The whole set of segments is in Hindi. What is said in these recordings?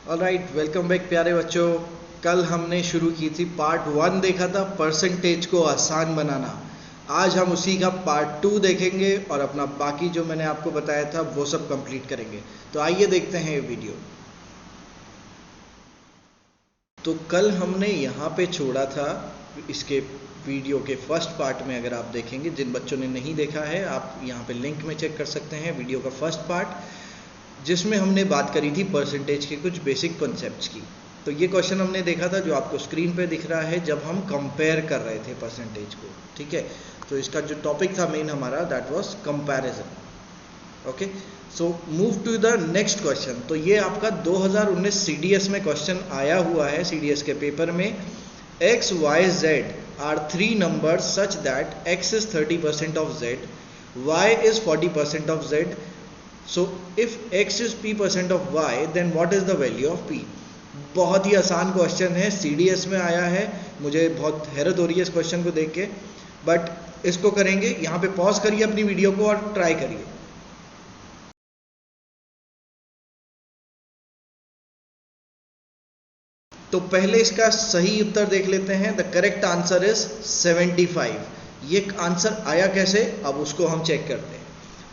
ऑलराइट, वेलकम बैक प्यारे बच्चों। कल हमने शुरू की थी पार्ट 1, देखा था परसेंटेज को आसान बनाना। आज हम उसी का पार्ट 2 देखेंगे और अपना बाकी जो मैंने आपको बताया था वो सब कंप्लीट करेंगे। तो आइए देखते हैं ये वीडियो। तो कल हमने यहाँ पे छोड़ा था इसके वीडियो के फर्स्ट पार्ट में। अगर आप देखेंगे, जिन बच्चों ने नहीं देखा है आप यहाँ पे लिंक में चेक कर सकते हैं वीडियो का फर्स्ट पार्ट, जिसमें हमने बात करी थी परसेंटेज के कुछ बेसिक कॉन्सेप्ट्स की। तो ये क्वेश्चन हमने देखा था जो आपको स्क्रीन पे दिख रहा है, जब हम कंपेयर कर रहे थे परसेंटेज को। ठीक है, तो इसका जो टॉपिक था मेन हमारा, that was comparison. Okay, so move to the next question. तो ये आपका 2019 CDS में क्वेश्चन आया हुआ है, CDS के पेपर में। x, y, z are 3 numbers such that x is 30% of z, y is 40% of z. So if x is p% of y, then what is the value of p? बहुत ही आसान क्वेश्चन है, CDS में आया है। मुझे बहुत हैरत हो रही है इस क्वेश्चन को देख के, बट इसको करेंगे। यहाँ पे पॉज करिए अपनी वीडियो को और ट्राई करिए। तो पहले इसका सही उत्तर देख लेते हैं। The correct answer is 75। ये आंसर आया कैसे, अब उसको हम चेक करते हैं।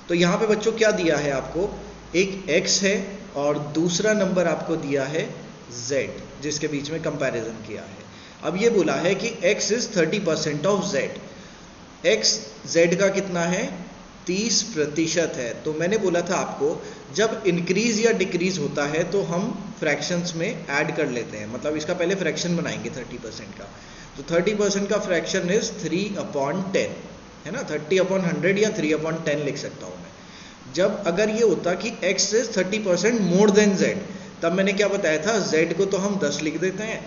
तो यहाँ पे बच्चों क्या दिया है आपको, एक x है और दूसरा नंबर आपको दिया है z, जिसके बीच में कंपैरिजन किया है। अब ये बोला है कि x is 30% of z। x z का कितना है, 30% है। तो मैंने बोला था आपको, जब इंक्रीज या डिक्रीज होता है तो हम फ्रैक्शंस में ऐड कर लेते हैं, मतलब इसका पहले फ्रैक्शन बनाएंगे 30% का। तो 30% का फ्रैक्शन इज 3/10 है ना, 30/100 या 3/10 लिख सकता हूँ मैं। जब अगर ये होता कि x is 30% more than z, तब मैंने क्या बताया था, z को तो हम 10 लिख देते हैं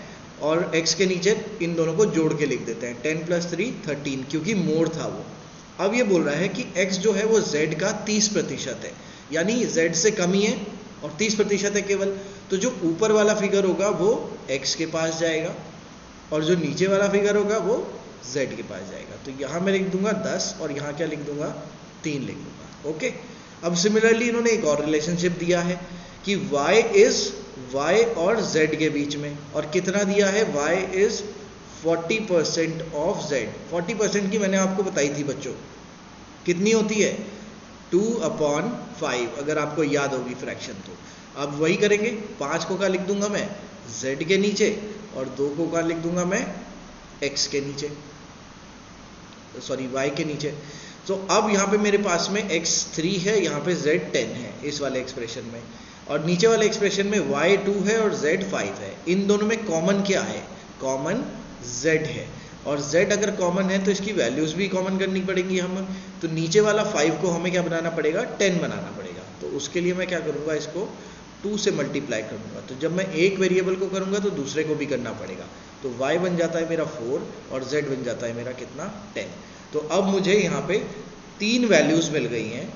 और x के नीचे इन दोनों को जोड़ के लिख देते हैं, 10 + 3 13, क्योंकि मोर था वो। अब ये बोल रहा है कि x जो है वो z का 30% है, यानी z से कम ही है और 30% है केवल। तो जो ऊपर वाला फिगर होगा वो x के पास जाएगा और जो नीचे वाला फिगर होगा वो z के पास जाएगा। तो यहाँ मैं लिख दूंगा 10 और यहाँ क्या लिख दूंगा, 3 लिख दूंगा। ओके, अब सिमिलरली इन्होंने एक और रिलेशनशिप दिया है कि y इज y और z के बीच में, और कितना दिया है, y इज 40% ऑफ z। 40% की मैंने आपको बताई थी बच्चों, कितनी होती है, 2/5, अगर आपको याद होगी फ्रैक्शन। तो अब वही करेंगे, 5 को क्या लिख दूंगा मैं, z के नीचे, और 2 को क्या लिख दूंगा मैं, x के नीचे, सॉरी y के नीचे। तो अब यहाँ पे मेरे पास में x 3 है, यहाँ पे z 10 है इस वाले एक्सप्रेशन में, और नीचे वाले एक्सप्रेशन में y 2 है और z 5 है। इन दोनों में कॉमन क्या है, कॉमन z है, और z अगर कॉमन है तो इसकी वैल्यूज भी कॉमन करनी पड़ेंगी हमें। तो नीचे वाला 5 को हमें क्या बनाना पड़ेगा, 10 बनाना पड़ेगा। तो उसके लिए मैं क्या करूँगा, इसको 2 से मल्टीप्लाई करूँगा। तो जब मैं एक वेरिएबल को करूँगा तो दूसरे को भी करना पड़ेगा। तो y बन जाता है मेरा 4 और z बन जाता है मेरा कितना, 10। तो अब मुझे यहाँ पे 3 वैल्यूज मिल गई हैं,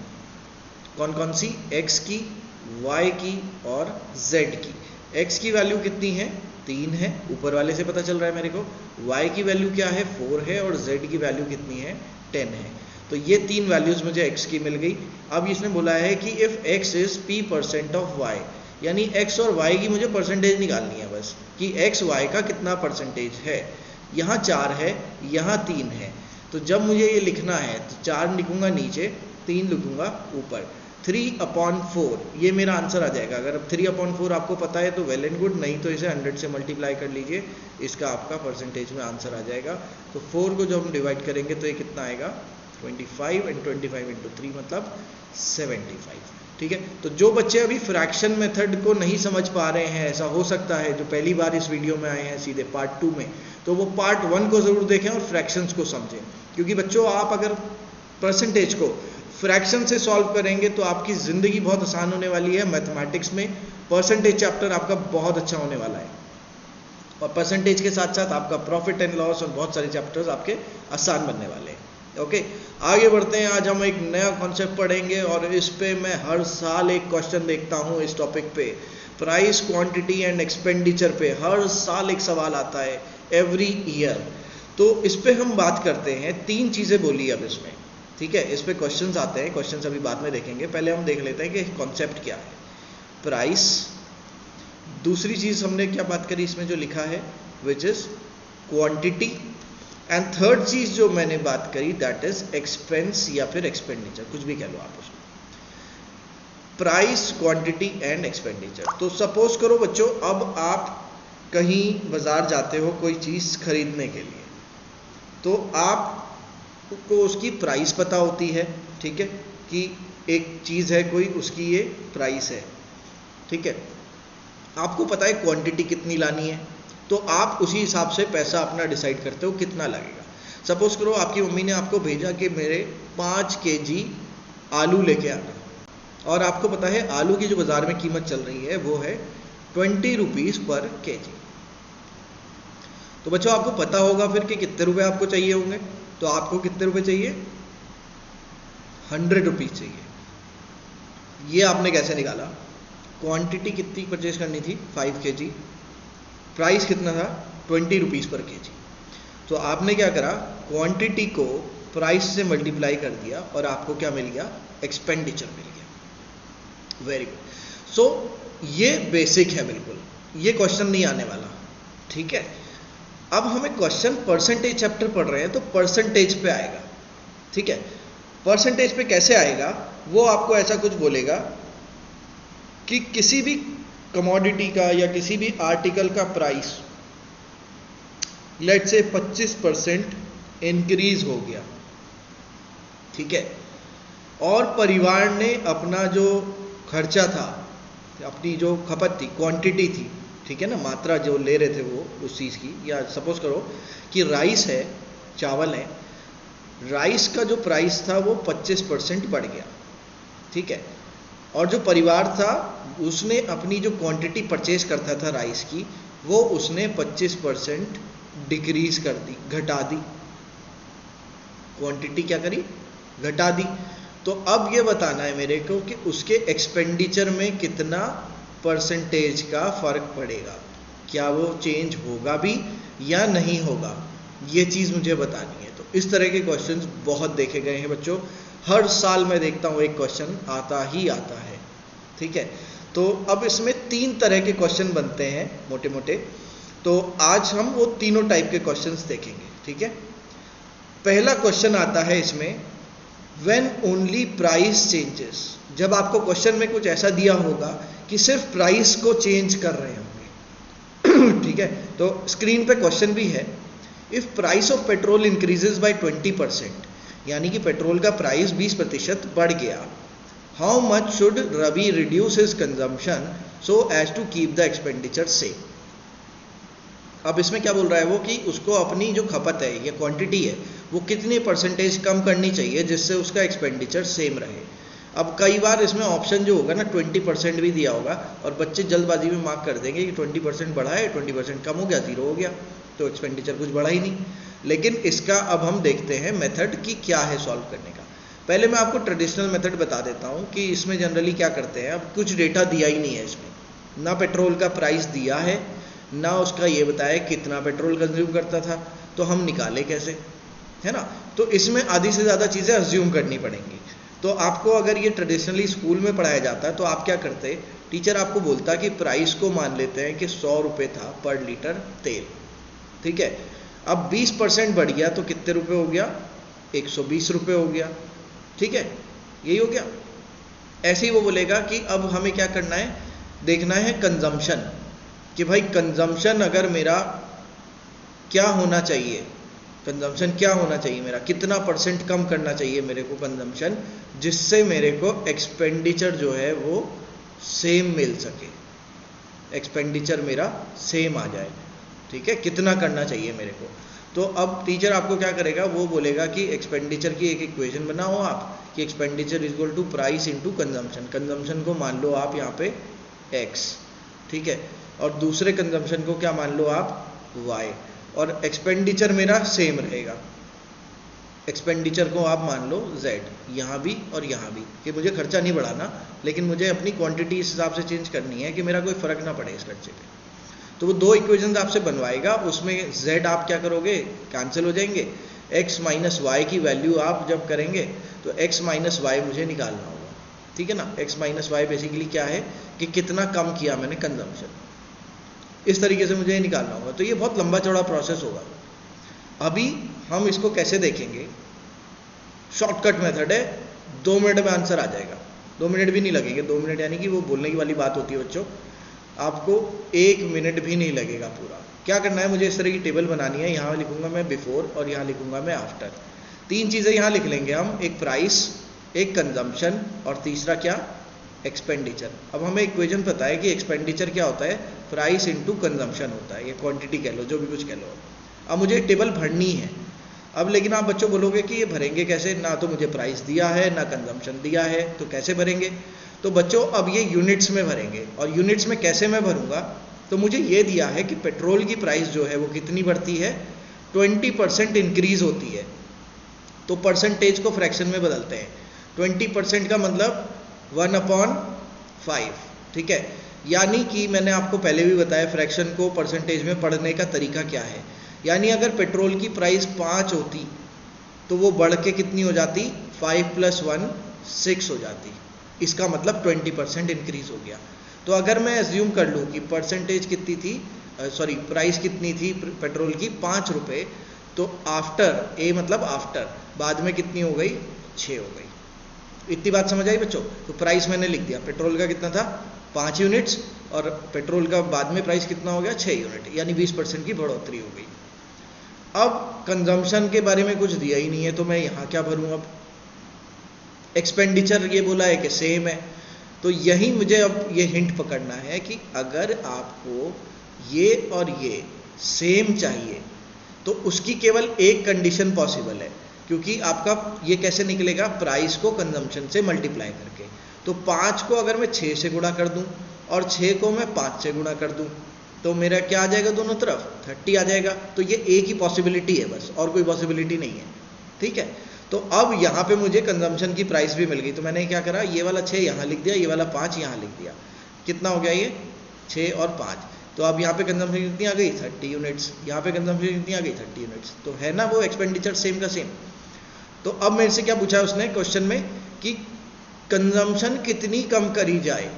कौन कौन सी, x की, y की और z की। x की वैल्यू कितनी है, 3 है, ऊपर वाले से पता चल रहा है मेरे को। y की वैल्यू क्या है, 4 है, और z की वैल्यू कितनी है, 10 है। तो ये 3 वैल्यूज मुझे x की मिल गई। अब इसने बोला है कि if x is p% of y, यानी x और y की मुझे परसेंटेज निकालनी है बस, कि x y का कितना परसेंटेज है। यहाँ 4 है, यहाँ 3 है। तो जब मुझे ये लिखना है तो 4 लिखूंगा नीचे, 3 लिखूंगा ऊपर। 3/4 ये मेरा आंसर आ जाएगा। अगर 3/4 आपको पता है तो वेल एंड गुड, नहीं तो इसे 100 से मल्टीप्लाई कर लीजिए, इसका आपका परसेंटेज में आंसर आ जाएगा। तो 4 को जब हम डिवाइड करेंगे तो ये कितना आएगा, 25, और 25 × 3 मतलब 75। ठीक है, तो जो बच्चे अभी फ्रैक्शन मेथड को नहीं समझ पा रहे हैं, ऐसा हो सकता है, जो पहली बार इस वीडियो में आए हैं सीधे पार्ट 2 में, तो वो पार्ट 1 को ज़रूर देखें और फ्रैक्शंस को समझें। क्योंकि बच्चों, आप अगर परसेंटेज को फ्रैक्शन से सॉल्व करेंगे तो आपकी ज़िंदगी बहुत आसान होने वाली है। मैथमेटिक्स में परसेंटेज चैप्टर आपका बहुत अच्छा होने वाला है, और परसेंटेज के साथ साथ आपका प्रॉफिट एंड लॉस और बहुत सारे चैप्टर्स आपके आसान बनने वाले हैं। ओके, आगे बढ़ते हैं। आज हम एक नया कॉन्सेप्ट पढ़ेंगे और इस पे मैं हर साल एक क्वेश्चन देखता हूँ इस टॉपिक पे, प्राइस, क्वांटिटी एंड एक्सपेंडिचर पे हर साल एक सवाल आता है, एवरी ईयर। तो इस पे हम बात करते हैं, 3 चीज़ें बोली अब इसमें। ठीक है, इस पे क्वेश्चंस आते हैं, क्वेश्चंस अभी बाद में देखेंगे, पहले हम देख लेते हैं कि कॉन्सेप्ट क्या है। प्राइस, दूसरी चीज हमने क्या बात करी इसमें जो लिखा है, which is quantity, and third चीज जो मैंने बात करी दैट इज एक्सपेंस या फिर एक्सपेंडिचर, कुछ भी कह लो आप उसको, प्राइस, क्वांटिटी एंड एक्सपेंडिचर। तो सपोज करो बच्चों, अब आप कहीं बाजार जाते हो कोई चीज खरीदने के लिए, तो आपको उसकी प्राइस पता होती है, ठीक है, कि एक चीज है कोई, उसकी ये प्राइस है, ठीक है। आपको पता है क्वांटिटी कितनी लानी है, तो आप उसी हिसाब से पैसा अपना डिसाइड करते हो कितना लगेगा। सपोज करो आपकी मम्मी ने आपको भेजा कि मेरे 5 kg आलू लेके आना, और आपको पता है आलू की जो बाजार में कीमत चल रही है वो है 20 रुपीज पर kg। तो बच्चों आपको पता होगा फिर कि कितने रुपए आपको चाहिए होंगे, तो आपको कितने रुपए चाहिए, 100 रुपीज चाहिए। ये आपने कैसे निकाला, क्वांटिटी कितनी परचेज करनी थी, 5 kg, प्राइस कितना था, 20 रुपीज पर kg। तो आपने क्या करा, क्वांटिटी को प्राइस से मल्टीप्लाई कर दिया और आपको क्या मिल गया, एक्सपेंडिचर मिल गया। Very good. सो ये बेसिक है बिल्कुल, ये क्वेश्चन नहीं आने वाला, ठीक है। अब हमें क्वेश्चन परसेंटेज चैप्टर पढ़ रहे हैं तो परसेंटेज पे आएगा, ठीक है। परसेंटेज पे कैसे आएगा, वो आपको ऐसा कुछ बोलेगा कि किसी भी कमोडिटी का या किसी भी आर्टिकल का प्राइस लेट्स से 25% इंक्रीज हो गया, ठीक है, और परिवार ने अपना जो खर्चा था, अपनी जो खपत थी, क्वांटिटी थी, ठीक है ना, मात्रा जो ले रहे थे वो उस चीज़ की, या सपोज करो कि राइस है, चावल है, राइस का जो प्राइस था वो 25% बढ़ गया, ठीक है, और जो परिवार था उसने अपनी जो क्वांटिटी परचेज करता था राइस की, वो उसने 25% डिक्रीज कर दी, घटा दी, क्वांटिटी क्या करी, घटा दी। तो अब ये बताना है मेरे को कि उसके एक्सपेंडिचर में कितना परसेंटेज का फर्क पड़ेगा, क्या वो चेंज होगा भी या नहीं होगा, ये चीज़ मुझे बतानी है। तो इस तरह के क्वेश्चंस बहुत देखे गए हैं बच्चों, हर साल मैं देखता हूँ एक क्वेश्चन आता ही आता है, ठीक है। तो अब इसमें 3 तरह के क्वेश्चन बनते हैं मोटे मोटे, तो आज हम वो तीनों टाइप के क्वेश्चंस देखेंगे, ठीक है। पहला क्वेश्चन आता है इसमें, व्हेन ओनली प्राइस चेंजेस, जब आपको क्वेश्चन में कुछ ऐसा दिया होगा कि सिर्फ प्राइस को चेंज कर रहे होंगे ठीक है। तो स्क्रीन पे क्वेश्चन भी है, if price of petrol increases by 20%, यानी कि पेट्रोल का प्राइस 20% बढ़ गया, how much should Ravi reduce his consumption so as to keep the expenditure same. अब इसमें क्या बोल रहा है वो कि उसको अपनी जो खपत है या क्वांटिटी है वो कितनी परसेंटेज कम करनी चाहिए जिससे उसका एक्सपेंडिचर सेम रहे। अब कई बार इसमें ऑप्शन जो होगा ना 20% भी दिया होगा और बच्चे जल्दबाजी में मार्क कर देंगे कि 20% बढ़ा है, 20% कम हो गया, 0 हो गया, तो एक्सपेंडिचर कुछ बढ़ा ही नहीं। लेकिन इसका अब हम देखते हैं मेथड कि क्या है सॉल्व करने का। पहले मैं आपको ट्रेडिशनल मेथड बता देता हूँ कि इसमें जनरली क्या करते हैं, अब कुछ डेटा दिया ही नहीं है इसमें, ना पेट्रोल का प्राइस दिया है, ना उसका ये बताया कितना पेट्रोल कंज्यूम करता था, तो हम निकाले कैसे, है ना। तो इसमें आधी से ज़्यादा चीज़ें अज्यूम करनी पड़ेंगी। तो आपको अगर ये ट्रेडिशनली स्कूल में पढ़ाया जाता है तो आप क्या करते, टीचर आपको बोलता कि प्राइस को मान लेते हैं कि 100 रुपये था पर लीटर तेल, ठीक है। अब 20% बढ़ गया तो कितने रुपए हो गया, 120 रुपये हो गया, ठीक है, यही हो गया। ऐसे ही वो बोलेगा कि अब हमें क्या करना है, देखना है कंजम्पशन, कि भाई कंजम्पशन अगर मेरा क्या होना चाहिए, कंजम्पशन क्या होना चाहिए मेरा, कितना % कम करना चाहिए मेरे को कंजम्पशन, जिससे मेरे को एक्सपेंडिचर जो है वो सेम मिल सके, एक्सपेंडिचर मेरा सेम आ जाए, ठीक है, कितना करना चाहिए मेरे को। तो अब टीचर आपको क्या करेगा, वो बोलेगा कि एक्सपेंडिचर की एक इक्वेशन बनाओ आप कि expenditure is equal to price into consumption. Consumption को मान लो आप यहाँ पे x, ठीक है, और दूसरे कंजम्पशन को क्या मान लो आप y, और एक्सपेंडिचर मेरा सेम रहेगा, एक्सपेंडिचर को आप मान लो z, यहाँ भी और यहाँ भी, कि मुझे खर्चा नहीं बढ़ाना लेकिन मुझे अपनी क्वांटिटी इस हिसाब से चेंज करनी है कि मेरा कोई फर्क ना पड़े इस खर्चे पे। तो वो 2 इक्वेशंस आपसे बनवाएगा, उसमें z आप क्या करोगे, कैंसिल हो जाएंगे, x माइनस वाई की वैल्यू आप जब करेंगे तो x माइनस वाई मुझे निकालना होगा, ठीक है ना। x माइनस वाई बेसिकली क्या है कि कितना कम किया मैंने कंजम्पशन, इस तरीके से मुझे निकालना होगा। तो ये बहुत लंबा चौड़ा प्रोसेस होगा। अभी हम इसको कैसे देखेंगे, शॉर्टकट मेथड है, 2 मिनट में आंसर आ जाएगा। 2 मिनट भी नहीं लगेंगे, 2 मिनट यानी कि वो बोलने की वाली बात होती है बच्चों, आपको 1 मिनट भी नहीं लगेगा पूरा। क्या करना है, मुझे इस तरह की टेबल बनानी है, यहाँ लिखूंगा मैं बिफोर और यहाँ लिखूंगा मैं आफ्टर। 3 चीज़ें यहाँ लिख लेंगे हम, एक प्राइस, एक कंजम्पशन और तीसरा क्या, एक्सपेंडिचर। अब हमें इक्वेशन पता है कि एक्सपेंडिचर क्या होता है, प्राइस इंटू कंजम्पशन होता है, ये क्वांटिटी कह लो, जो भी कुछ कह लो। अब मुझे टेबल भरनी है। अब लेकिन आप बच्चों बोलोगे कि ये भरेंगे कैसे, ना तो मुझे प्राइस दिया है ना कंजम्पशन दिया है, तो कैसे भरेंगे। तो बच्चों अब ये यूनिट्स में भरेंगे, और यूनिट्स में कैसे मैं भरूंगा, तो मुझे ये दिया है कि पेट्रोल की प्राइस जो है वो कितनी बढ़ती है, 20% इंक्रीज होती है। तो परसेंटेज को फ्रैक्शन में बदलते हैं। 20% का मतलब 1/5, ठीक है। यानी कि मैंने आपको पहले भी बताया फ्रैक्शन को परसेंटेज में पढ़ने का तरीका क्या है। यानी अगर पेट्रोल की प्राइस 5 होती तो वो बढ़ के कितनी हो जाती, 5 + 1 6 हो जाती। इसका मतलब 20% इंक्रीज हो गया। तो अगर मैं एज्यूम कर लूँ कि परसेंटेज कितनी थी, प्राइस कितनी थी पेट्रोल की, 5 रुपये, तो आफ्टर, ए मतलब आफ्टर, बाद में कितनी हो गई, 6 हो गई। इतनी बात समझ आई बच्चों। तो प्राइस मैंने लिख दिया, पेट्रोल का कितना था, 5 यूनिट्स, और पेट्रोल का बाद में प्राइस कितना हो गया, 6 यूनिट, यानी 20% की बढ़ोतरी हो गई। अब कंजम्पशन के बारे में कुछ दिया ही नहीं है, तो मैं यहाँ क्या भरूँ। अब एक्सपेंडिचर ये बोला है कि सेम है, तो यही मुझे अब ये हिंट पकड़ना है कि अगर आपको ये और ये सेम चाहिए तो उसकी केवल एक कंडीशन पॉसिबल है, क्योंकि आपका ये कैसे निकलेगा, प्राइस को कंजम्पशन से मल्टीप्लाई करके। तो 5 को अगर मैं 6 से गुणा कर दूं और 6 को मैं 5 से गुणा कर दूं, तो मेरा क्या आ जाएगा, दोनों तरफ 30 आ जाएगा। तो ये एक ही पॉसिबिलिटी है बस, और कोई पॉसिबिलिटी नहीं है, ठीक है। तो अब यहाँ पे मुझे कंजम्पशन की प्राइस भी मिल गई, तो मैंने क्या करा, ये वाला 6 यहाँ लिख दिया, ये वाला 5 यहाँ लिख दिया। कितना हो गया ये, 6 और 5। तो अब यहाँ पे कंजम्पशन कितनी आ गई, 30 यूनिट्स। यहाँ पे कंजम्पशन कितनी आ गई, 30 यूनिट्स। तो है ना वो एक्सपेंडिचर सेम का सेम। तो अब मेरे से क्या पूछा उसने क्वेश्चन में कि कंजम्पशन कितनी कम करी जाए।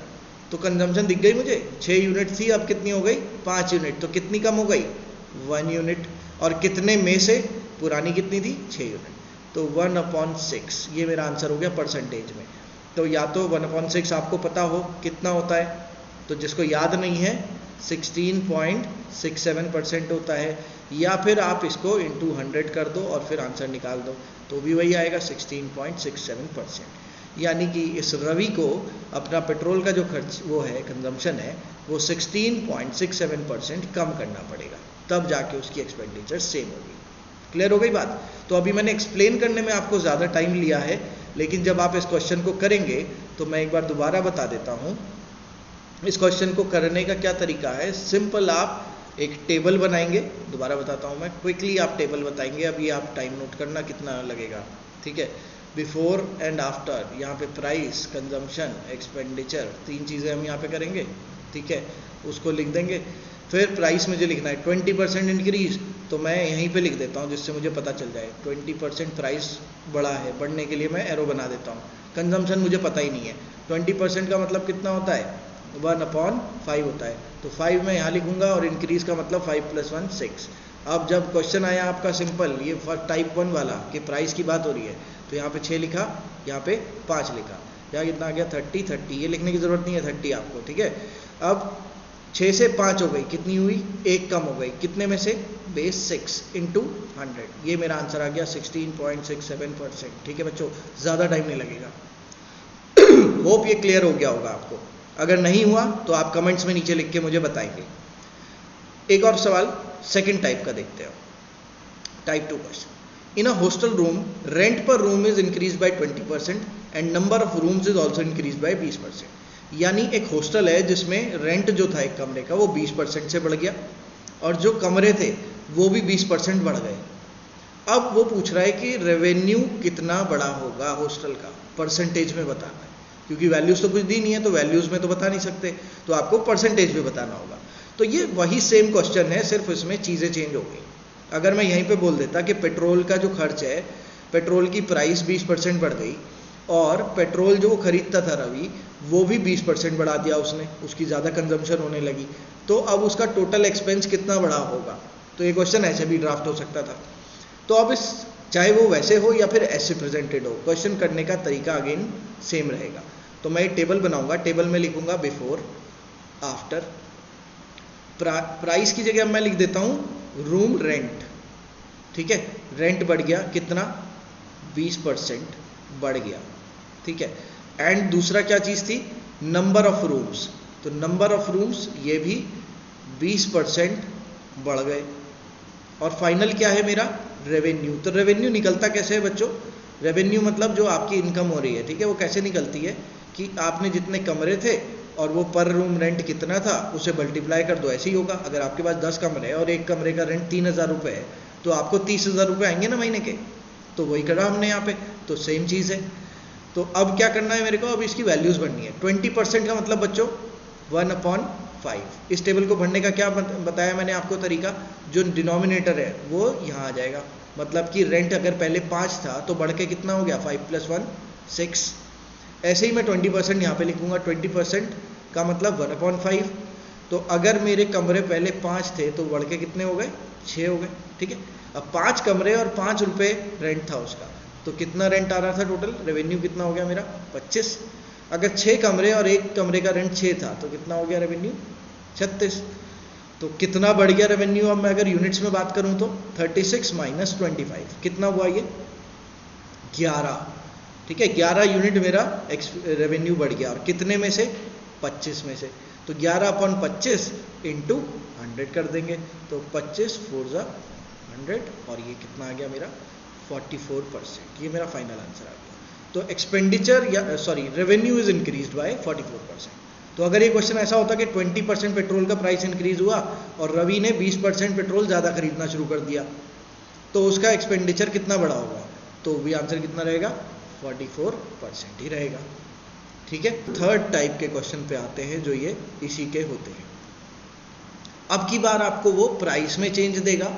तो कंजम्पशन दिख गई मुझे, 6 यूनिट थी, अब कितनी हो गई, 5 यूनिट। तो कितनी कम हो गई, 1 यूनिट। और कितने में से, पुरानी कितनी थी, 6 यूनिट। तो 1/6 ये मेरा आंसर हो गया परसेंटेज में। तो या तो 1/6 आपको पता हो कितना होता है, तो जिसको याद नहीं है 16.67% होता है, या फिर आप इसको इंटू 100 कर दो और फिर आंसर निकाल दो, तो भी वही आएगा 16.67%। यानी कि इस रवि को अपना पेट्रोल का जो खर्च वो है, कंजम्पशन है, वो 16.67% कम करना पड़ेगा, तब जाके उसकी एक्सपेंडिचर सेम होगी। क्लियर हो गई बात। तो अभी मैंने एक्सप्लेन करने में आपको ज़्यादा टाइम लिया है, लेकिन जब आप इस क्वेश्चन को करेंगे तो मैं एक बार दोबारा बता देता हूँ। इस क्वेश्चन को करने का क्या तरीका है, सिंपल आप एक टेबल बनाएंगे, दोबारा बताता हूँ मैं, क्विकली आप टेबल बताएंगे। अभी आप टाइम नोट करना कितना लगेगा, ठीक है। बिफोर एंड आफ्टर, यहाँ पे प्राइस, कंजम्पशन, एक्सपेंडिचर, 3 चीज़ें हम यहाँ पे करेंगे, ठीक है। उसको लिख देंगे। फिर प्राइस मुझे लिखना है 20% इंक्रीज, तो मैं यहीं पे लिख देता हूँ जिससे मुझे पता चल जाए 20% प्राइस बढ़ा है। बढ़ने के लिए मैं एरो बना देता हूँ। कंजम्पशन मुझे पता ही नहीं है, 20% का मतलब कितना होता है, 1/5 होता है। तो 5 मैं यहाँ लिखूंगा, और इंक्रीज का मतलब 5 + 1 6। अब जब क्वेश्चन आया आपका सिंपल, ये टाइप 1 वाला कि प्राइस की बात हो रही है, तो यहाँ पे 6 लिखा, यहाँ पे 5 लिखा, यहाँ कितना आ गया 30। ये लिखने की जरूरत नहीं है 30 आपको, ठीक है। अब 6 से 5 हो गई, कितनी हुई, 1 कम हो गई, कितने में से, बेस 6 इंटू 100। ये मेरा आंसर आ गया 16.67%, ठीक है बच्चों, ज़्यादा टाइम नहीं लगेगा। होप ये क्लियर हो गया होगा आपको। अगर नहीं हुआ तो आप कमेंट्स में नीचे लिख के मुझे बताएंगे। एक और सवाल सेकंड टाइप का देखते हैं, type 2 question. In a hostel room, rent per room is increase by 20% and number of rooms is also increase by 20%। यानी एक हॉस्टल है जिसमें रेंट जो था एक कमरे का वो 20% से बढ़ गया, और जो कमरे थे वो भी 20% बढ़ गए। अब वो पूछ रहा है कि रेवेन्यू कितना बड़ा होगा हॉस्टल का, परसेंटेज में बताना है, क्योंकि वैल्यूज तो कुछ दी नहीं है, तो वैल्यूज में तो बता नहीं सकते, तो आपको परसेंटेज में बताना होगा। तो ये वही सेम क्वेश्चन है, सिर्फ इसमें चीज़ें चेंज हो गई। अगर मैं यहीं पे बोल देता कि पेट्रोल का जो खर्च है, पेट्रोल की प्राइस 20% बढ़ गई, और पेट्रोल जो वो खरीदता था रवि, वो भी 20% बढ़ा दिया उसने, उसकी ज़्यादा कंजम्पशन होने लगी, तो अब उसका टोटल एक्सपेंस कितना बढ़ा होगा। तो ये क्वेश्चन ऐसे भी ड्राफ्ट हो सकता था। तो अब इस चाहे वो वैसे हो या फिर ऐसे प्रेजेंटेड हो, क्वेश्चन करने का तरीका अगेन सेम रहेगा। तो मैं एक टेबल बनाऊंगा, टेबल में लिखूंगा बिफोर आफ्टर, प्राइस की जगह मैं लिख देता हूं रूम रेंट, ठीक है, रेंट बढ़ गया कितना, 20% बढ़ गया, ठीक है। एंड दूसरा क्या चीज थी, नंबर ऑफ रूम्स, तो नंबर ऑफ रूम्स ये भी 20% बढ़ गए। और फाइनल क्या है मेरा, रेवेन्यू। तो रेवेन्यू निकलता कैसे है बच्चों, रेवेन्यू मतलब जो आपकी इनकम हो रही है, ठीक है, वो कैसे निकलती है कि आपने जितने कमरे थे और वो पर रूम रेंट कितना था उसे मल्टीप्लाई कर दो, ऐसे ही होगा। अगर आपके पास 10 कमरे हैं और एक कमरे का रेंट 3000 रुपये है तो आपको 30,000 रुपये आएंगे ना महीने के, तो वही करा हमने यहाँ पे, तो सेम चीज़ है। तो अब क्या करना है मेरे को, अब इसकी वैल्यूज़ बननी है। 20% का मतलब बच्चों 1/5। इस टेबल को भरने का क्या बताया मैंने आपको तरीका, जो डिनोमिनेटर है वो यहाँ आ जाएगा, मतलब कि रेंट अगर पहले 5 था तो बढ़ के कितना हो गया, 5 + 1 6। ऐसे ही मैं 20% यहाँ पे लिखूंगा, 20% का मतलब 1/5। तो अगर मेरे कमरे पहले 5 थे तो बढ़ के कितने हो गए, 6 हो गए, ठीक है। अब 5 कमरे और 5 रुपये रेंट था उसका, तो कितना रेंट आ रहा था टोटल, रेवेन्यू कितना हो गया मेरा 25। अगर 6 कमरे और एक कमरे का रेंट 6 था तो कितना हो गया रेवेन्यू 36। तो कितना बढ़ गया रेवेन्यू, अब मैं अगर यूनिट्स में बात करूं तो 36 - 25 कितना हुआ ये 11, ठीक है। 11 यूनिट मेरा रेवेन्यू बढ़ गया, और कितने में से 25 में से, तो 11/25 × 100 कर देंगे, तो 25 × 4 = 100, और ये कितना आ गया मेरा 44%। ये मेरा फाइनल आंसर आ गया। तो एक्सपेंडिचर या sorry revenue is increased by 44%। तो अगर ये क्वेश्चन ऐसा होता कि 20% पेट्रोल का प्राइस इंक्रीज हुआ और रवि ने 20% पेट्रोल ज़्यादा खरीदना शुरू कर दिया, तो उसका एक्सपेंडिचर कितना बढ़ा होगा, तो भी आंसर कितना रहेगा 44% ही रहेगा, ठीक है। थर्ड टाइप के क्वेश्चन पे आते हैं जो ये इसी के होते हैं। अब की बार आपको वो प्राइस में चेंज देगा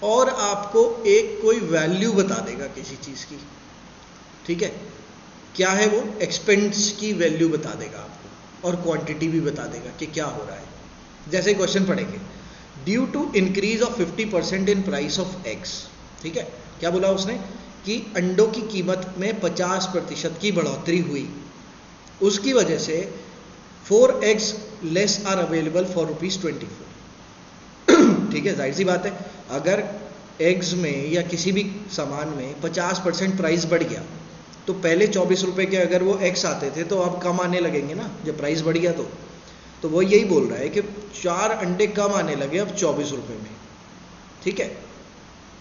और आपको एक कोई वैल्यू बता देगा किसी चीज़ की, ठीक है। क्या है वो, एक्सपेंस की वैल्यू बता देगा आपको और क्वांटिटी भी बता देगा कि क्या हो रहा है। जैसे क्वेश्चन पढ़ेंगे, due to increase of 50% in price of eggs, ठीक है। क्या बोला उसने कि अंडों की कीमत में 50% की बढ़ोतरी हुई, उसकी वजह से 4 eggs less are available for ₹24, ठीक है। जाहिर सी बात है, अगर एग्स में या किसी भी सामान में 50% प्राइस बढ़ गया तो पहले 24 रुपये के अगर वो एग्स आते थे तो अब कम आने लगेंगे ना, जब प्राइस बढ़ गया तो वो यही बोल रहा है कि 4 अंडे कम आने लगे अब 24 रुपये में, ठीक है।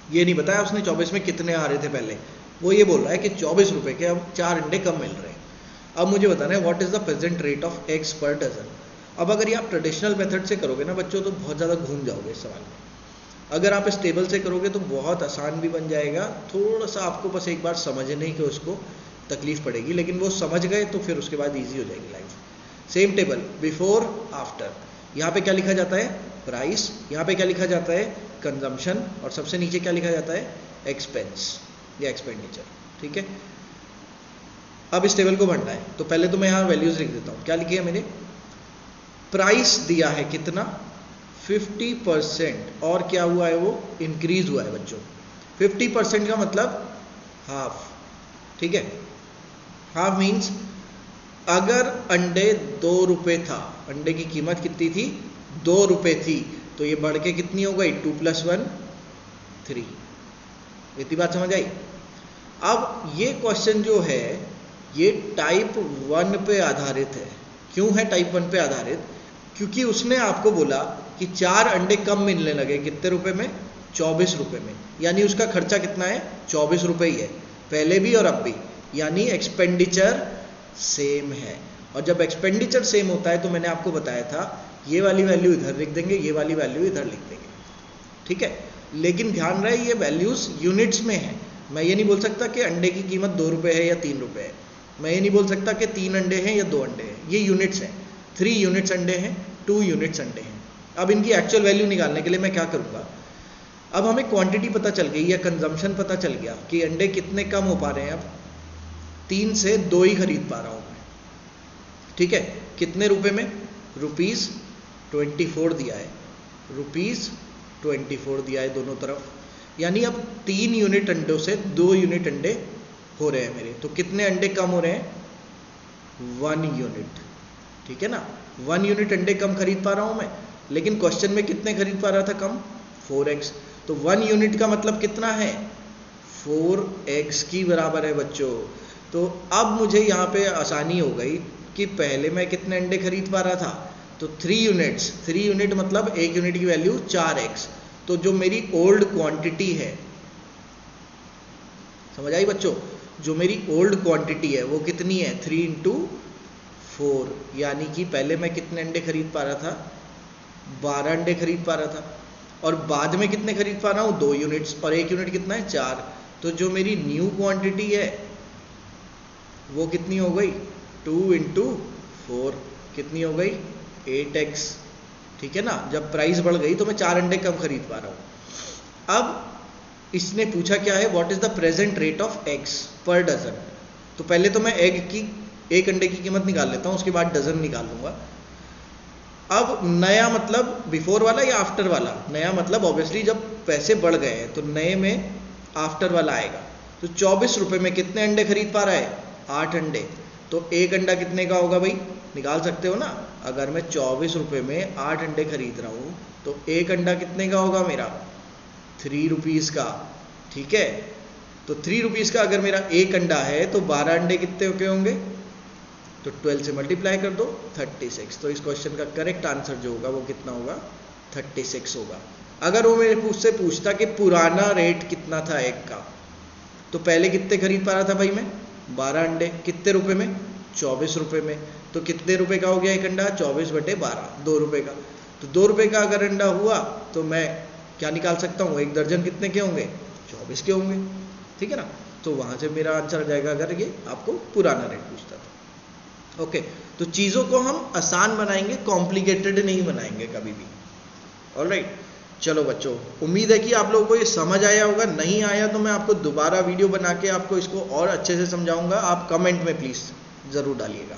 ये नहीं बताया उसने 24 में कितने आ रहे थे पहले, वो ये बोल रहा है कि 24 रुपये के अब 4 अंडे कम मिल रहे हैं। अब मुझे बताना है what is the present rate of eggs per dozen. अब अगर ये आप ट्रेडिशनल मेथड से करोगे ना बच्चों तो बहुत ज़्यादा घूम जाओगे इस सवाल में। अगर आप इस टेबल से करोगे तो बहुत आसान भी बन जाएगा, थोड़ा सा आपको बस एक बार समझने की उसको तकलीफ पड़ेगी, लेकिन वो समझ गए तो फिर उसके बाद ईजी हो जाएगी life. Same table before after, यहाँ पे क्या लिखा जाता है प्राइस, यहाँ पे क्या लिखा जाता है कंजम्पशन, और सबसे नीचे क्या लिखा जाता है एक्सपेंस या एक्सपेंडिचर, ठीक है। अब इस टेबल को भरना है तो पहले तो मैं यहाँ वैल्यूज लिख देता हूँ। क्या लिखी है मैंने, प्राइस दिया है कितना 50%, और क्या हुआ है वो इंक्रीज हुआ है बच्चों। 50% का मतलब हाफ, ठीक है। हाफ मीन्स अगर अंडे 2 रुपये था, अंडे की कीमत कितनी थी 2 रुपये थी, तो ये बढ़ के कितनी हो गई 2 + 1 3। इतनी बात समझ आई। अब ये क्वेश्चन जो है ये टाइप 1 पे आधारित है। क्यों है टाइप 1 पे आधारित, क्योंकि उसने आपको बोला कि 4 अंडे कम मिलने लगे, कितने रुपए में 24 रुपये में, यानी उसका खर्चा कितना है 24 रुपये ही है पहले भी और अब भी, यानी एक्सपेंडिचर सेम है। और जब एक्सपेंडिचर सेम होता है तो मैंने आपको बताया था ये वाली वैल्यू इधर लिख देंगे, ये वाली वैल्यू इधर लिख देंगे, ठीक है। लेकिन ध्यान रहे ये वैल्यूज यूनिट्स में है। मैं ये नहीं बोल सकता कि अंडे की कीमत 2 रुपये है या 3 रुपये है, मैं ये नहीं बोल सकता कि 3 अंडे हैं या 2 अंडे हैं, ये यूनिट्स हैं। 3 यूनिट्स अंडे हैं, 2 यूनिट्स अंडे हैं। अब इनकी एक्चुअल वैल्यू निकालने के लिए मैं क्या करूँगा, अब हमें क्वांटिटी पता चल गई या कंजम्पशन पता चल गया कि अंडे कितने कम हो पा रहे हैं। अब 3 से 2 ही खरीद पा रहा हूँ मैं, ठीक है, कितने रुपए में? ₹24 दिया है, ₹24 दिया है दोनों तरफ, यानी अब 3 यूनिट अंडों से 2 यूनिट अंडे हो रहे हैं मेरे। तो कितने अंडे कम हो रहे हैं? 1 यूनिट, ठीक है ना, 1 यूनिट अंडे कम खरीद पा रहा हूं मैं। लेकिन क्वेश्चन में कितने खरीद पा रहा था कम? 4x। तो 1 यूनिट का मतलब कितना है? 4x की बराबर है बच्चों। तो अब मुझे यहाँ पे आसानी हो गई कि पहले मैं कितने अंडे खरीद पा रहा था, तो 3 यूनिट्स, 3 यूनिट मतलब 1 यूनिट की वैल्यू 4x। तो जो मेरी ओल्ड क्वांटिटी है, समझ आई बच्चों, जो मेरी ओल्ड क्वांटिटी है वो कितनी है? 3 × 4, यानी कि पहले मैं कितने अंडे खरीद पा रहा था? 12 अंडे खरीद पा रहा था, और बाद में कितने खरीद पा रहा हूँ? 2 यूनिट्स, और 1 यूनिट कितना है? 4। तो जो मेरी न्यू क्वांटिटी है वो कितनी हो गई? 2 × 4 कितनी हो गई? 8x, ठीक है ना। जब प्राइस बढ़ गई तो मैं 4 अंडे कम खरीद पा रहा हूँ। अब इसने पूछा क्या है? What is the present rate of eggs per dozen. तो पहले तो मैं एग की, एक अंडे की कीमत निकाल लेता हूँ, उसके बाद डजन निकाल लूंगा। अब नया मतलब बिफोर वाला या आफ्टर वाला? नया मतलब ऑब्वियसली जब पैसे बढ़ गए हैं तो नए में आफ्टर वाला आएगा। तो 24 रुपए में कितने अंडे खरीद पा रहा है? 8 अंडे। तो एक अंडा कितने का होगा भाई? निकाल सकते हो ना। अगर मैं 24 रुपए में 8 अंडे खरीद रहा हूँ तो एक अंडा कितने का होगा मेरा? 3 रुपीज का, ठीक है। तो 3 रुपीज का अगर मेरा एक अंडा है तो 12 अंडे कितने के होंगे? तो 12 से मल्टीप्लाई कर दो, 36। तो इस क्वेश्चन का करेक्ट आंसर जो होगा वो कितना होगा? 36 होगा। अगर वो मेरे मुझसे पूछता कि पुराना रेट कितना था एग का, तो पहले कितने खरीद पा रहा था भाई मैं? 12 अंडे। कितने रुपए में? 24 रुपए में। तो कितने रुपए का हो गया एक अंडा? 24/12, 2 रुपए का। तो 2 रुपए का अगर अंडा हुआ तो मैं क्या निकाल सकता हूँ? एक दर्जन कितने के होंगे? 24 के होंगे, ठीक है ना। तो वहां से मेरा आंसर आ जाएगा अगर ये आपको पुराना रेट पूछता था। ओके, तो चीजों को हम आसान बनाएंगे, कॉम्प्लिकेटेड नहीं बनाएंगे कभी भी। ऑलराइट, चलो बच्चों, उम्मीद है कि आप लोगों को ये समझ आया होगा। नहीं आया तो मैं आपको दोबारा वीडियो बना के आपको इसको और अच्छे से समझाऊंगा। आप कमेंट में प्लीज जरूर डालिएगा।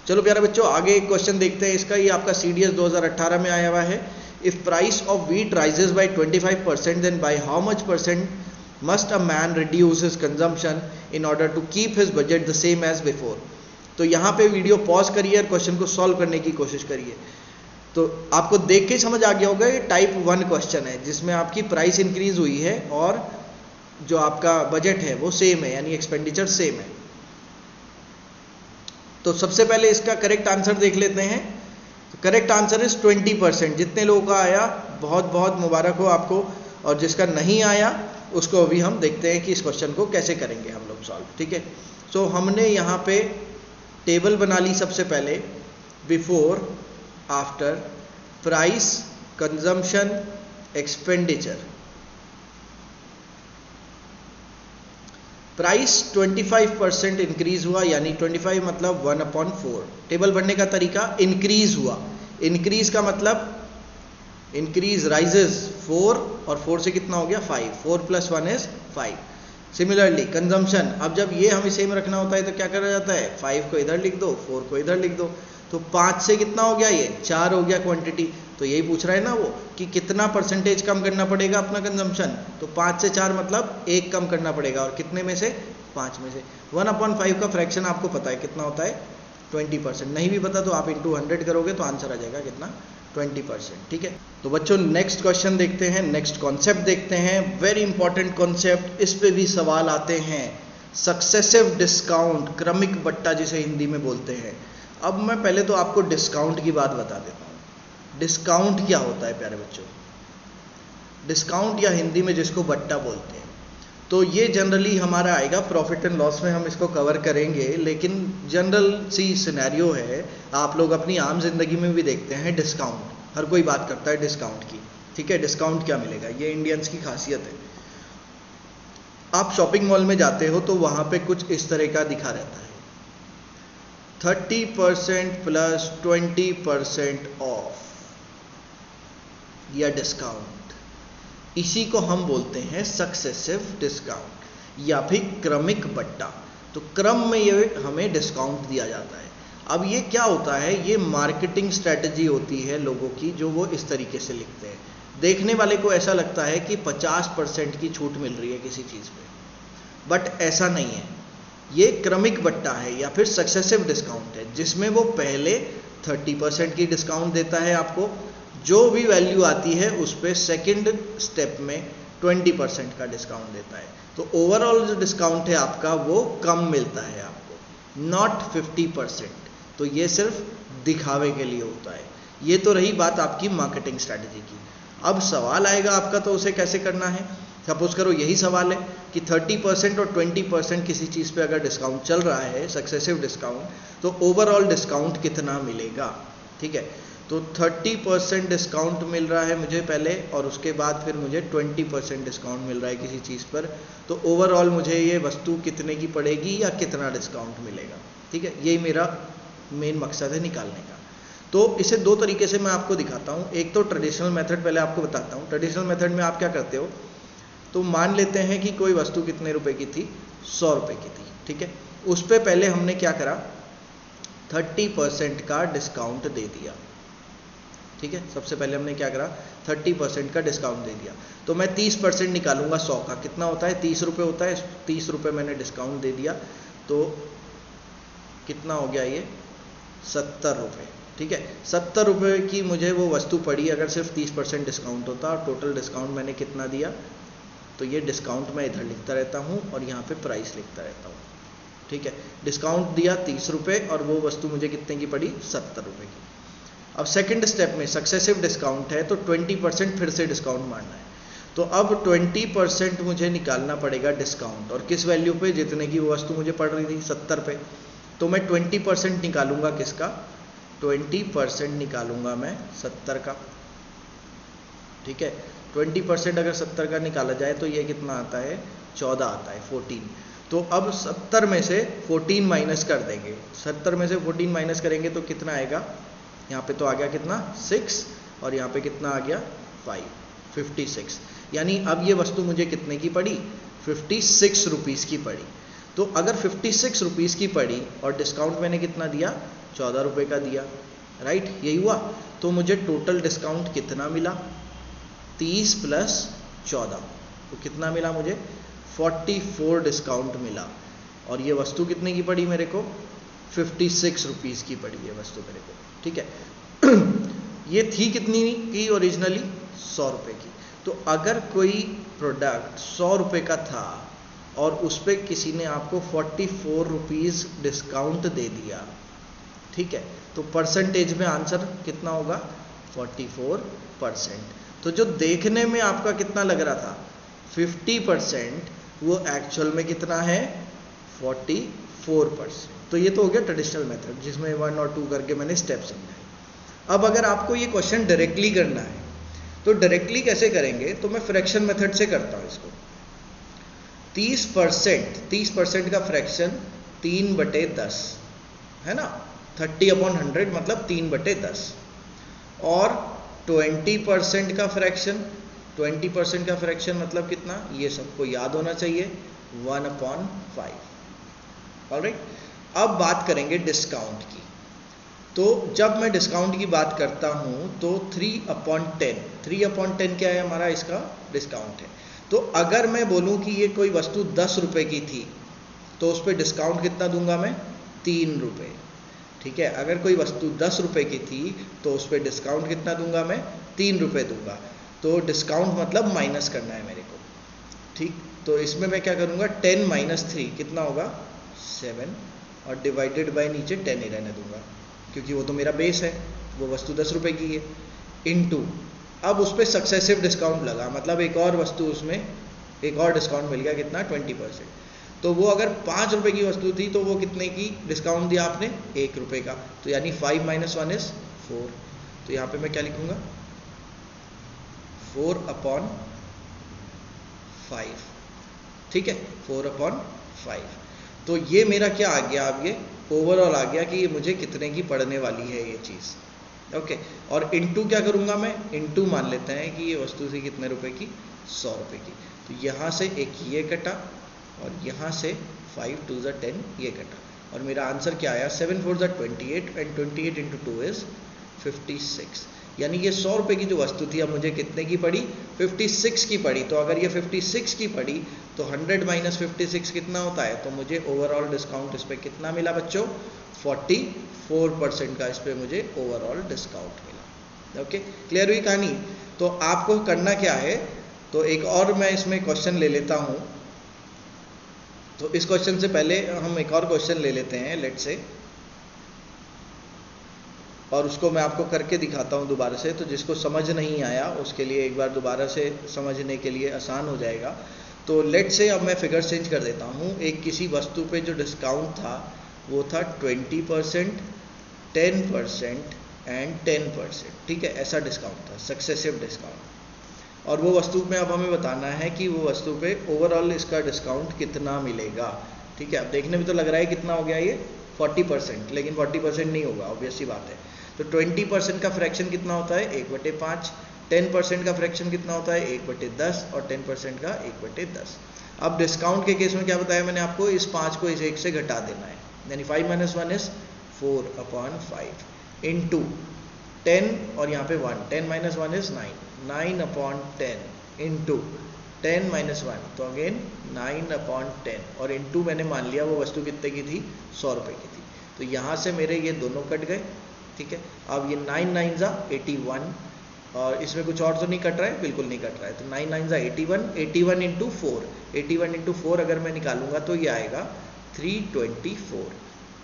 चलो प्यारे बच्चों, आगे एक क्वेश्चन देखते हैं इसका। ये आपका CDS 2018 में आया हुआ है। If price of wheat rises by 25%, then by how much percent must a man reduce his consumption in order to keep his budget the same as before. तो यहाँ पे वीडियो पॉज करिए और क्वेश्चन को सॉल्व करने की कोशिश करिए। तो आपको देख के समझ आ गया होगा ये टाइप 1 क्वेश्चन है, जिसमें आपकी प्राइस इंक्रीज हुई है और जो आपका बजट है वो सेम है, यानी एक्सपेंडिचर सेम है। तो सबसे पहले इसका करेक्ट आंसर देख लेते हैं। तो करेक्ट आंसर इज 20%। जितने लोगों का आया बहुत बहुत मुबारक हो आपको, और जिसका नहीं आया उसको अभी हम देखते हैं कि इस क्वेश्चन को कैसे करेंगे हम लोग सॉल्व, ठीक है। सो हमने यहाँ पे टेबल बना ली सबसे पहले, before, after, price, consumption, expenditure. Price 25% increase हुआ, यानी 25 मतलब 1/4। टेबल बनने का तरीका, इंक्रीज हुआ। इंक्रीज का मतलब इंक्रीज राइजेस 4, और 4 से कितना हो गया? 5। 4 + 1 = 5। सिमिलरली कंजम्पशन, अब जब ये हमें सेम रखना होता है तो क्या करा जाता है? 5 को इधर लिख दो, 4 को इधर लिख दो। तो 5 से कितना हो गया? ये 4 हो गया क्वांटिटी। तो यही पूछ रहा है ना वो कि कितना परसेंटेज कम करना पड़ेगा अपना कंजम्पशन। तो 5 से 4 मतलब 1 कम करना पड़ेगा, और कितने में से? 5 में से। 1/5 का फ्रैक्शन आपको पता है कितना होता है? 20%। नहीं भी पता तो आप इंटू 100 करोगे तो आंसर आ जाएगा कितना? 20%, ठीक है। तो बच्चों नेक्स्ट क्वेश्चन देखते हैं, नेक्स्ट कॉन्सेप्ट देखते हैं। वेरी इंपॉर्टेंट कॉन्सेप्ट, इस पे भी सवाल आते हैं। सक्सेसिव डिस्काउंट, क्रमिक बट्टा जिसे हिंदी में बोलते हैं। अब मैं पहले तो आपको डिस्काउंट की बात बता देता हूँ। डिस्काउंट क्या होता है प्यारे बच्चों? डिस्काउंट, या हिंदी में जिसको बट्टा बोलते हैं, तो ये जनरली हमारा आएगा प्रॉफिट एंड लॉस में, हम इसको कवर करेंगे। लेकिन जनरल सी सिनेरियो है, आप लोग अपनी आम जिंदगी में भी देखते हैं डिस्काउंट, हर कोई बात करता है डिस्काउंट की, ठीक है। डिस्काउंट क्या मिलेगा, ये इंडियंस की खासियत है। आप शॉपिंग मॉल में जाते हो तो वहां पे कुछ इस तरह का दिखा रहता है, 30% + 20% ऑफ, या डिस्काउंट। इसी को हम बोलते हैं सक्सेसिव डिस्काउंट या फिर क्रमिक बट्टा। तो क्रम में ये हमें डिस्काउंट दिया जाता है। अब ये क्या होता है, ये मार्केटिंग स्ट्रेटजी होती है लोगों की, जो वो इस तरीके से लिखते हैं। देखने वाले को ऐसा लगता है कि 50% की छूट मिल रही है किसी चीज़ पे, बट ऐसा नहीं है। ये क्रमिक बट्टा है या फिर सक्सेसिव डिस्काउंट है, जिसमें वो पहले 30% की डिस्काउंट देता है आपको, जो भी वैल्यू आती है उस पर सेकेंड स्टेप में 20% का डिस्काउंट देता है। तो ओवरऑल जो डिस्काउंट है आपका वो कम मिलता है आपको, नॉट 50%। तो ये सिर्फ दिखावे के लिए होता है। ये तो रही बात आपकी मार्केटिंग स्ट्रैटेजी की। अब सवाल आएगा आपका, तो उसे कैसे करना है। सपोज करो यही सवाल है कि 30% और 20% किसी चीज़ पे अगर डिस्काउंट चल रहा है, सक्सेसिव डिस्काउंट, तो ओवरऑल डिस्काउंट कितना मिलेगा। ठीक है, तो 30% डिस्काउंट मिल रहा है मुझे पहले, और उसके बाद फिर मुझे 20% डिस्काउंट मिल रहा है किसी चीज़ पर, तो ओवरऑल मुझे ये वस्तु कितने की पड़ेगी या कितना डिस्काउंट मिलेगा। ठीक है, यही मेरा मेन मकसद है निकालने का। तो इसे दो तरीके से मैं आपको दिखाता हूँ। एक तो ट्रेडिशनल मेथड पहले आपको बताता हूँ। ट्रेडिशनल मेथड में आप क्या करते हो, तो मान लेते हैं कि कोई वस्तु कितने रुपए की थी, 100 रुपए की थी। ठीक है, उस पर पहले हमने क्या करा, 30% का डिस्काउंट दे दिया। ठीक है, सबसे पहले हमने क्या करा, 30% का डिस्काउंट दे दिया। तो मैं 30% निकालूंगा 100 का, कितना होता है, 30 रुपये होता है। 30 रुपये मैंने डिस्काउंट दे दिया, तो कितना हो गया ये, 70 रुपये। ठीक है, 70 रुपये की मुझे वो वस्तु पड़ी अगर सिर्फ 30% डिस्काउंट होता, और टोटल डिस्काउंट मैंने कितना दिया, तो ये डिस्काउंट मैं इधर लिखता रहता हूँ और यहाँ पे प्राइस लिखता रहता हूँ। ठीक है, डिस्काउंट दिया 30 रुपये और वो वस्तु मुझे कितने की पड़ी, 70 रुपये की। अब सेकंड स्टेप में सक्सेसिव डिस्काउंट है, तो 20% फिर से डिस्काउंट मारना है। तो अब 20% मुझे निकालना पड़ेगा डिस्काउंट, और किस वैल्यू पे, जितने की वो वस्तु मुझे पड़ रही थी, 70 पे। तो मैं 20% निकालूंगा किसका, 20% निकालूंगा मैं 70 का। ठीक है, 20% अगर 70 का निकाला जाए तो ये कितना आता है, 14 आता है, 14। तो अब 70 में से 14 माइनस कर देंगे। 70 में से 14 माइनस करेंगे तो कितना आएगा, यहाँ पे तो आ गया कितना, 6, और यहाँ पे कितना आ गया, 5, 56। यानी अब ये वस्तु मुझे कितने की पड़ी, 56 रुपीज़ की पड़ी। तो अगर 56 रुपीज़ की पड़ी और डिस्काउंट मैंने कितना दिया, 14 रुपये का दिया, राइट, यही हुआ। तो मुझे टोटल डिस्काउंट कितना मिला, 30 प्लस 14, तो कितना मिला मुझे, 44 डिस्काउंट मिला। और ये वस्तु कितने की पड़ी मेरे को, 56 रुपीज़ की पड़ी ये वस्तु मेरे को। ठीक है ये थी कितनी की ओरिजिनली, 100 रुपये की। तो अगर कोई प्रोडक्ट 100 रुपये का था और उस पर किसी ने आपको 44 रुपीज़ डिस्काउंट दे दिया, ठीक है, तो परसेंटेज में आंसर कितना होगा, 44%। तो जो देखने में आपका कितना लग रहा था 50%, वो एक्चुअल में कितना है, 44%। तो ये तो हो गया ट्रेडिशनल मेथड, जिसमें 1 और 2 करके मैंने स्टेप समझाए। अब अगर आपको ये क्वेश्चन डायरेक्टली करना है, तो डायरेक्टली कैसे करेंगे, तो मैं फ्रैक्शन मेथड से करता हूँ इसको। 30% का फ्रैक्शन 3/10 है ना, 30/100 मतलब 3/10। और 20% का फ्रैक्शन, 20% का फ्रैक्शन मतलब कितना, ये सबको याद होना चाहिए, 1/5। ऑलराइट, अब बात करेंगे डिस्काउंट की। तो जब मैं डिस्काउंट की बात करता हूँ तो 3/10, 3/10 क्या है हमारा, इसका डिस्काउंट है। तो अगर मैं बोलूँ कि ये कोई वस्तु 10 रुपये की थी, तो उस पर डिस्काउंट कितना दूंगा मैं, 3 रुपये। ठीक है, अगर कोई वस्तु 10 रुपये की थी तो उस पर डिस्काउंट कितना दूंगा मैं, 3 रुपये दूंगा। तो डिस्काउंट मतलब माइनस करना है मेरे को। ठीक, तो इसमें मैं क्या करूँगा, 10 - 3 कितना होगा, 7, और डिवाइडेड बाय नीचे 10 ही रहने दूंगा, क्योंकि वो तो मेरा बेस है, वो वस्तु 10 रुपये की है, इनटू अब उस पर सक्सेसिव डिस्काउंट लगा, मतलब एक और वस्तु उसमें एक और डिस्काउंट मिल गया, कितना, 20%। तो वो अगर 5 रुपये की वस्तु थी तो वो कितने की डिस्काउंट दिया आपने, 1 रुपये का। तो यानी 5 - 1 = 4। तो यहाँ पे मैं क्या लिखूँगा, 4/5। ठीक है, 4/5। तो ये मेरा क्या आ गया, अब ये ओवरऑल आ गया कि ये मुझे कितने की पड़ने वाली है ये चीज़। ओके, और इनटू क्या करूँगा मैं, इनटू मान लेते हैं कि ये वस्तु थी कितने रुपए की, 100 रुपये की। तो यहाँ से एक ये कटा और यहाँ से 5 × 2 = 10 ये कटा, और मेरा आंसर क्या आया, 7 4 28 एंड 28 इंटू 2 इज 56। यानी ये 100 रुपये की जो वस्तु थी अब मुझे कितने की पड़ी, 56 की पड़ी। तो अगर ये 56 की पड़ी तो 100 माइनस 56 कितना होता है, तो मुझे ओवरऑल डिस्काउंट इस पर कितना मिला बच्चों, 44% का इस पर मुझे ओवरऑल डिस्काउंट मिला। ओके, क्लियर हुई कहानी। तो आपको करना क्या है, तो एक और मैं इसमें क्वेश्चन ले लेता हूं। तो इस क्वेश्चन से पहले हम एक और क्वेश्चन ले लेते हैं, लेट्स से, और उसको मैं आपको करके दिखाता हूं दोबारा से। तो जिसको समझ नहीं आया उसके लिए एक बार दोबारा से समझने के लिए आसान हो जाएगा। तो लेट्स से अब मैं फिगर चेंज कर देता हूं। एक किसी वस्तु पे जो डिस्काउंट था वो था 20%, 10% एंड 10%, ठीक है, ऐसा डिस्काउंट था, सक्सेसिव डिस्काउंट। और वो वस्तु में अब हमें बताना है कि वो वस्तु पे ओवरऑल इसका डिस्काउंट कितना मिलेगा, ठीक है। अब देखने में तो लग रहा है कितना हो गया ये 40%, लेकिन 40% नहीं होगा, ऑब्वियस सी बात है। तो 20% का फ्रैक्शन कितना होता है, 1/5। 10% का फ्रैक्शन कितना होता है, 1/10, और 10% का 1/10। अब डिस्काउंट के केस में क्या बताया मैंने आपको, इस 5 को इस 1 से घटा देना है, यानी 5 - 1 इज 4/5 इंटू 10 और यहाँ पे 1, 10 - 1 इज 9, 9/10 इंटू 10 - 1, तो अगेन 9/10, और इंटू मैंने मान लिया वो वस्तु कितने की थी, 100 रुपये की थी। तो यहाँ से मेरे ये दोनों कट गए, ठीक है। अब ये 9 9 81, और इसमें कुछ और तो नहीं कट रहा है, बिल्कुल नहीं कट रहा है। तो 9 9 81, 81 इंटू 4, 81 इंटू 4 अगर मैं निकालूंगा तो ये आएगा 324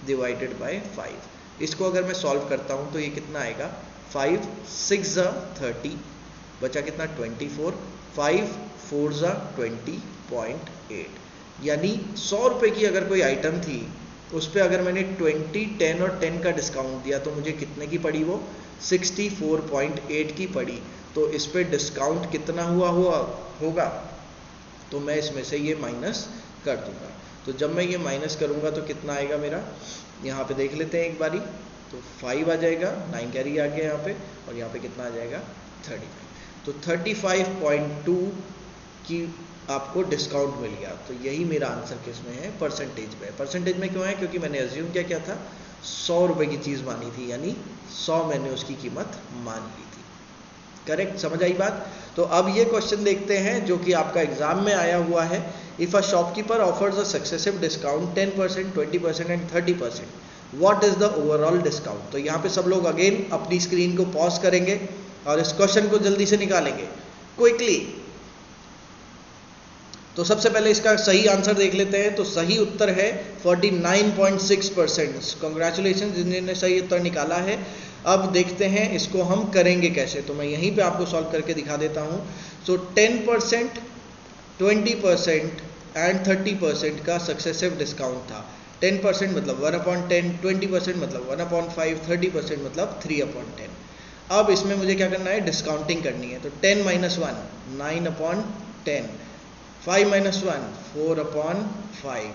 डिवाइडेड बाय 5। इसको अगर मैं सॉल्व करता हूँ तो ये कितना आएगा, 5 6 30, बचा कितना 24, 5 4 20.8। यानी 100 रुपये की अगर कोई आइटम थी उस पर अगर मैंने 20, 10 और 10 का डिस्काउंट दिया तो मुझे कितने की पड़ी, वो 64.8 की पड़ी। तो इस पर डिस्काउंट कितना होगा, तो मैं इसमें से ये माइनस कर दूंगा। तो जब मैं ये माइनस करूंगा तो कितना आएगा मेरा, यहाँ पे देख लेते हैं एक बारी। तो 5 आ जाएगा, 9 कैरी आ गया यहाँ पे, और यहाँ पे कितना आ जाएगा 35। तो 35.2 की आपको डिस्काउंट मिल गया। तो यही मेरा आंसर किस में है, परसेंटेज में। परसेंटेज में क्यों है, क्योंकि मैंने अज्यूम क्या था, 100 रुपये की चीज़ मानी थी, यानी 100 मैंने उसकी कीमत मान ली थी। करेक्ट, समझ आई बात। तो अब ये क्वेश्चन देखते हैं जो कि आपका एग्जाम में आया हुआ है। If a shopkeeper offers a successive discount 10%, 20% and 30%, what is the overall discount. तो यहाँ पे सब लोग अगेन अपनी स्क्रीन को पॉज करेंगे और इस क्वेश्चन को जल्दी से निकालेंगे क्विकली। तो सबसे पहले इसका सही आंसर देख लेते हैं। तो सही उत्तर है 49.6%। कॉन्ग्रेचुलेशन जिन्होंने सही उत्तर निकाला है। अब देखते हैं इसको हम करेंगे कैसे। तो मैं यहीं पे आपको सॉल्व करके दिखा देता हूं। सो 10%, 20% एंड 30% का सक्सेसिव डिस्काउंट था। 10% मतलब 1/10, 20% मतलब 1/5, 30% मतलब 3/10। अब इसमें मुझे क्या करना है, डिस्काउंटिंग करनी है। तो 10 - 1 9/10, 5 - 1 4/5,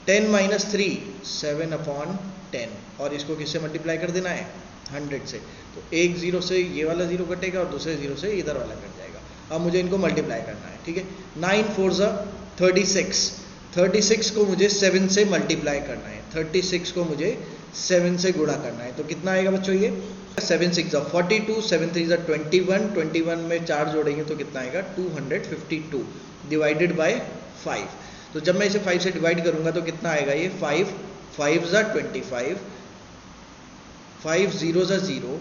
10 - 3 7/10, और इसको किससे मल्टीप्लाई कर देना है, 100 से। तो एक 0 से ये वाला 0 कटेगा और दूसरे 0 से इधर वाला कट जाएगा। अब मुझे इनको मल्टीप्लाई करना है, ठीक है। 9 4 36, 36 को मुझे 7 से मल्टीप्लाई करना है, 36 को मुझे 7 से गुणा करना है। तो कितना आएगा बच्चों, ये 7 6 42, 7 3 21, 21 में 4 जोड़ेंगे तो कितना आएगा 252 डिवाइडेड बाय 5। तो जब मैं इसे 5 से डिवाइड करूंगा तो कितना आएगा, ये 5 5 25, 5 0 0,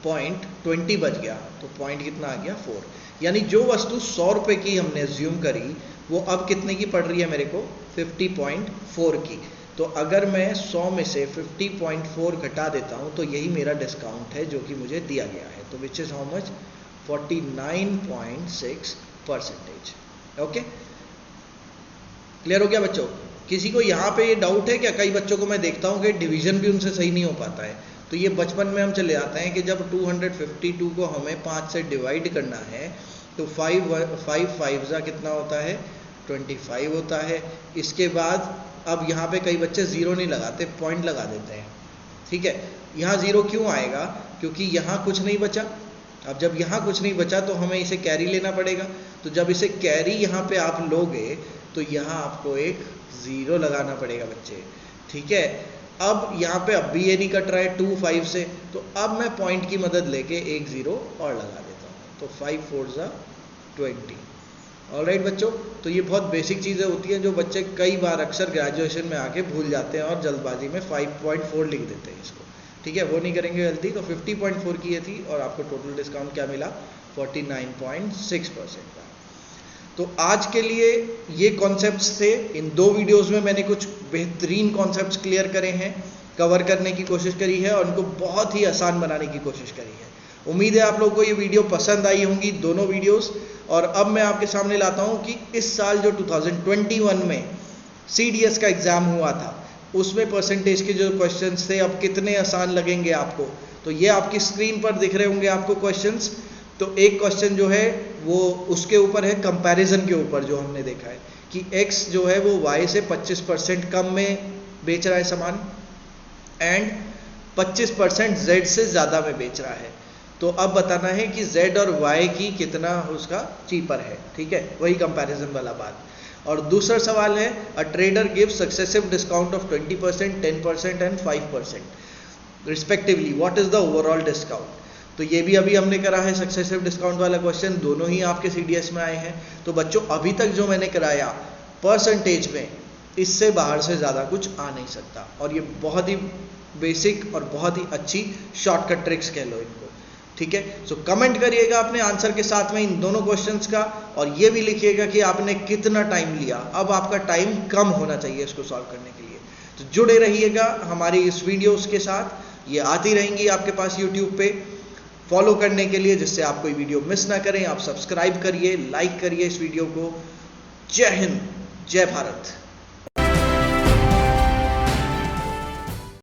पॉइंट 20 बच गया। तो पॉइंट कितना आ गया 4। यानी जो वस्तु 100 रुपये की हमने अज्यूम करी वो अब कितने की पड़ रही है मेरे को, 50.4 की। तो अगर मैं 100 में से 50.4 घटा देता हूं तो यही मेरा डिस्काउंट है जो कि मुझे दिया गया है। तो which is how much, 49.6%। Okay, clear हो गया बच्चों। किसी को यहाँ पे ये डाउट है क्या? कई बच्चों को मैं देखता हूँ कि डिवीजन भी उनसे सही नहीं हो पाता है। तो ये बचपन में हम चले आते हैं कि जब 252 को हमें 5 से डिवाइड करना है तो 5 5 कितना होता है, 25 होता है। इसके बाद अब यहाँ पे कई बच्चे जीरो नहीं लगाते, पॉइंट लगा देते हैं, ठीक है। यहाँ जीरो क्यों आएगा, क्योंकि यहाँ कुछ नहीं बचा। अब जब यहाँ कुछ नहीं बचा तो हमें इसे कैरी लेना पड़ेगा। तो जब इसे कैरी यहाँ पे आप लोगे तो यहाँ आपको एक जीरो लगाना पड़ेगा बच्चे, ठीक है। अब यहाँ पे अब भी ये नहीं कट रहा है 2 5 से, तो अब मैं पॉइंट की मदद लेके एक 0 और लगा देता हूँ, तो 5 4 जा 20। ऑलराइट बच्चों, तो ये बहुत बेसिक चीज़ें होती हैं जो बच्चे कई बार अक्सर ग्रेजुएशन में आके भूल जाते हैं और जल्दबाजी में 5.4 लिख देते हैं इसको, ठीक है, वो नहीं करेंगे गलती। तो 50.4 की ये थी और आपको टोटल डिस्काउंट क्या मिला, 49.6% का। तो आज के लिए ये कॉन्सेप्ट्स थे। इन 2 वीडियोस में मैंने कुछ बेहतरीन कॉन्सेप्ट्स क्लियर करे हैं, कवर करने की कोशिश करी है और उनको बहुत ही आसान बनाने की कोशिश करी है। उम्मीद है आप लोगों को ये वीडियो पसंद आई होंगी, दोनों वीडियोस। और अब मैं आपके सामने लाता हूँ कि इस साल जो 2021 में CDS का एग्ज़ाम हुआ था, उसमें परसेंटेज के जो क्वेश्चंस थे अब कितने आसान लगेंगे आपको। तो ये आपकी स्क्रीन पर दिख रहे होंगे आपको क्वेश्चंस। तो एक क्वेश्चन जो है वो उसके ऊपर है, कंपैरिजन के ऊपर, जो हमने देखा है कि X जो है वो Y से 25% कम में बेच रहा है सामान एंड 25% Z से ज़्यादा में बेच रहा है। तो अब बताना है कि Z और Y की कितना उसका चीपर है, ठीक है, वही कंपैरिजन वाला बात। और दूसरा सवाल है, a trader gives successive discount of 20%, 10% and 5% respectively, what is the overall discount. तो ये भी अभी हमने करा है सक्सेसिव डिस्काउंट वाला क्वेश्चन, दोनों ही आपके CDS में आए हैं। तो बच्चों अभी तक जो मैंने कराया परसेंटेज में, इससे बाहर से ज़्यादा कुछ आ नहीं सकता। और ये बहुत ही बेसिक और बहुत ही अच्छी शॉर्टकट ट्रिक्स कह लो इनको, ठीक है। सो कमेंट करिएगा अपने आंसर के साथ में इन दोनों क्वेश्चंस का, और ये भी लिखिएगा कि आपने कितना टाइम लिया। अब आपका टाइम कम होना चाहिए इसको सॉल्व करने के लिए। तो जुड़े रहिएगा हमारी इस वीडियोस के साथ, ये आती रहेंगी आपके पास यूट्यूब पे फॉलो करने के लिए, जिससे आप कोई वीडियो मिस ना करें। आप सब्सक्राइब करिए, लाइक करिए इस वीडियो को। जय हिंद, जय भारत।